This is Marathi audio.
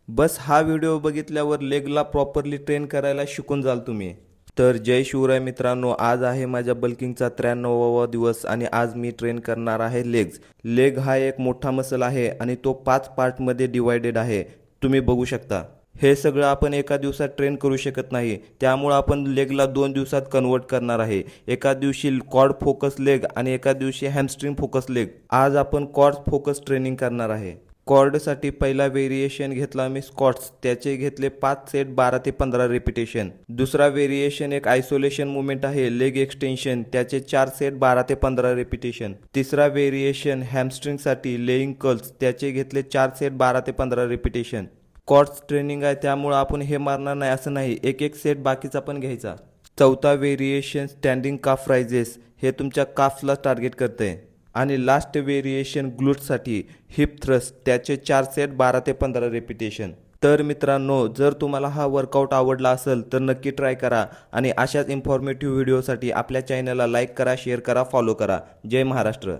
बस हा व्हिडिओ बघितल्यावर लेगला प्रॉपरली ट्रेन करायला शिकून जाल तुम्ही। तर जय शिवराय मित्रांनो, आज आहे माझ्या बल्किंगचा 93वा दिवस आणि आज मी ट्रेन करणार आहे लेग्स। लेग हा एक मोठा मसल आहे आणि तो 5 पार्टमध्ये डिवायडेड आहे, तुम्ही बघू शकता। हे सगळं आपण एका दिवसात ट्रेन करू शकत नाही, त्यामुळे आपण लेगला 2 दिवसात कन्वर्ट करणार आहे। एका दिवशी क्वाड फोकस लेग आणि एका दिवशी हॅमस्ट्रिंग फोकस लेग। आज आपण क्वाड फोकस ट्रेनिंग करणार आहे। क्वाडसाठी पहिला व्हेरिएशन घेतला मी स्क्वॉट्स, त्याचे घेतले 5 सेट 12 ते 15 रिपिटेशन। दुसरा व्हेरिएशन एक आयसोलेशन मूवमेंट आहे लेग एक्सटेंशन, त्याचे 4 सेट 12 ते 15 रिपिटेशन। तिसरा व्हेरिएशन हॅमस्ट्रिंगसाठी लेइंग कर्ल्स, त्याचे घेतले 4 सेट 12 ते 15 रिपिटेशन। क्वाड्स ट्रेनिंग आहे त्यामुळे आपण हे मारणार नाही असं नाही, एक एक सेट बाकीचा पण घ्यायचा। चौथा व्हेरिएशन स्टँडिंग काफ रायझेस, हे तुमच्या काफला टार्गेट करते। आणि लास्ट व्हेरिएशन ग्लूट्ससाठी हिप थ्रस्ट, त्याचे 4 सेट 12 ते 15 रिपिटेशन। तर मित्रांनो, जर तुम्हाला हा वर्कआउट आवडला असेल तर नक्की ट्राय करा आणि अशाच इन्फॉर्मेटिव्ह व्हिडिओसाठी आपल्या चॅनलला लाईक करा, शेअर करा, फॉलो करा। जय महाराष्ट्र।